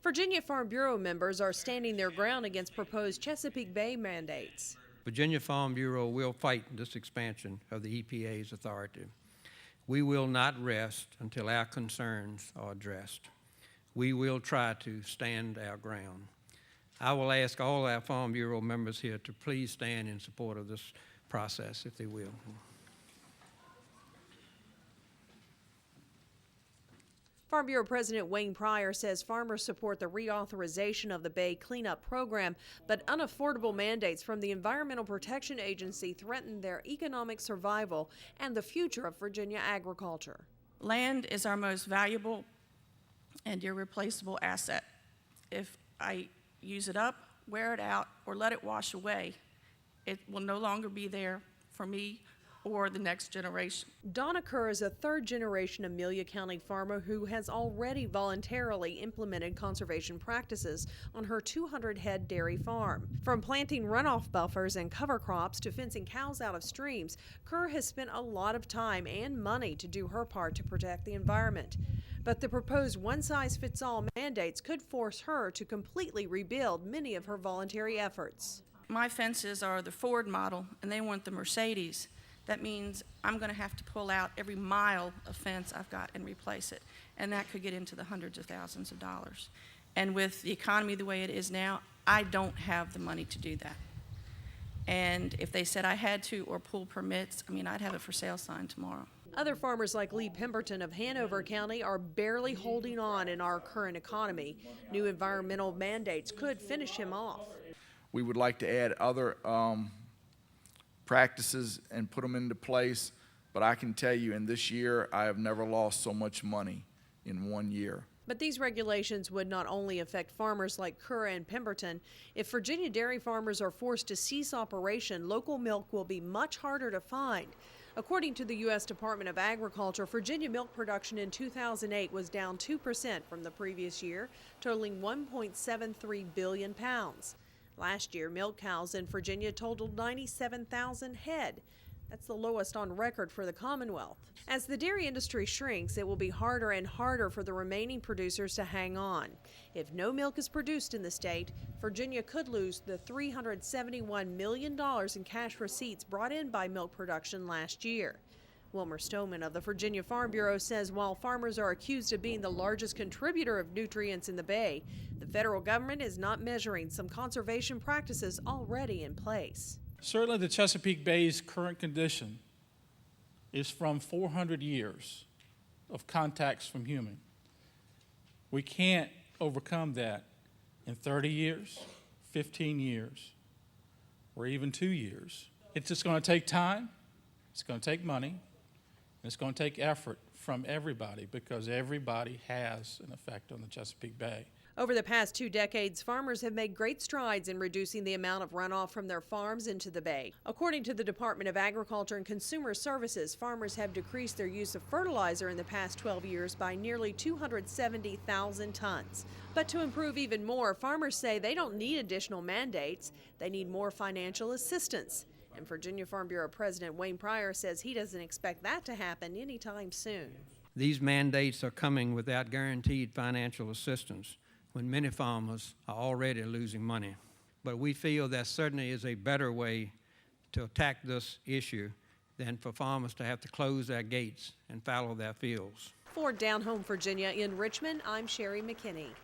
Virginia Farm Bureau members are standing their ground against proposed Chesapeake Bay mandates. Virginia Farm Bureau will fight this expansion of the EPA's authority. We will not rest until our concerns are addressed. We will try to stand our ground. I will ask all our Farm Bureau members here to please stand in support of this process, if they will. Farm Bureau President Wayne Pryor says farmers support the reauthorization of the Bay cleanup program, but unaffordable mandates from the Environmental Protection Agency threaten their economic survival and the future of Virginia agriculture. Land is our most valuable and irreplaceable asset. If I use it up, wear it out, or let it wash away, it will no longer be there for me or the next generation. Donna Kerr is a third-generation Amelia County farmer who has already voluntarily implemented conservation practices on her 200-head dairy farm. From planting runoff buffers and cover crops to fencing cows out of streams, Kerr has spent a lot of time and money to do her part to protect the environment. But the proposed one-size-fits-all mandates could force her to completely rebuild many of her voluntary efforts. My fences are the Ford model, and they want the Mercedes. That means I'm going to have to pull out every mile of fence I've got and replace it. And that could get into the hundreds of thousands of dollars. And with the economy the way it is now, I don't have the money to do that. And if they said I had to or pull permits, I mean, I'd have a for sale sign tomorrow. Other farmers like Lee Pemberton of Hanover County are barely holding on in our current economy. New environmental mandates could finish him off. We would like to add other practices and put them into place, but I can tell you in this year I have never lost so much money in 1 year. But these regulations would not only affect farmers like Kerr and Pemberton. If Virginia dairy farmers are forced to cease operation, local milk will be much harder to find. According to the U.S. Department of Agriculture, Virginia milk production in 2008 was down 2% from the previous year, totaling 1.73 billion pounds. Last year, milk cows in Virginia totaled 97,000 head. That's the lowest on record for the Commonwealth. As the dairy industry shrinks, it will be harder and harder for the remaining producers to hang on. If no milk is produced in the state, Virginia could lose the $371 million in cash receipts brought in by milk production last year. Wilmer Stoneman of the Virginia Farm Bureau says while farmers are accused of being the largest contributor of nutrients in the Bay, the federal government is not measuring some conservation practices already in place. Certainly the Chesapeake Bay's current condition is from 400 years of contacts from human. We can't overcome that in 30 years, 15 years, or even 2 years. It's just going to take time, it's going to take money, and it's going to take effort from everybody because everybody has an effect on the Chesapeake Bay. Over the past 2 decades, farmers have made great strides in reducing the amount of runoff from their farms into the Bay. According to the Department of Agriculture and Consumer Services, farmers have decreased their use of fertilizer in the past 12 years by nearly 270,000 tons. But to improve even more, farmers say they don't need additional mandates. They need more financial assistance. And Virginia Farm Bureau President Wayne Pryor says he doesn't expect that to happen anytime soon. These mandates are coming without guaranteed financial assistance when many farmers are already losing money. But we feel there certainly is a better way to attack this issue than for farmers to have to close their gates and fallow their fields. For Down Home Virginia in Richmond, I'm Sherry McKinney.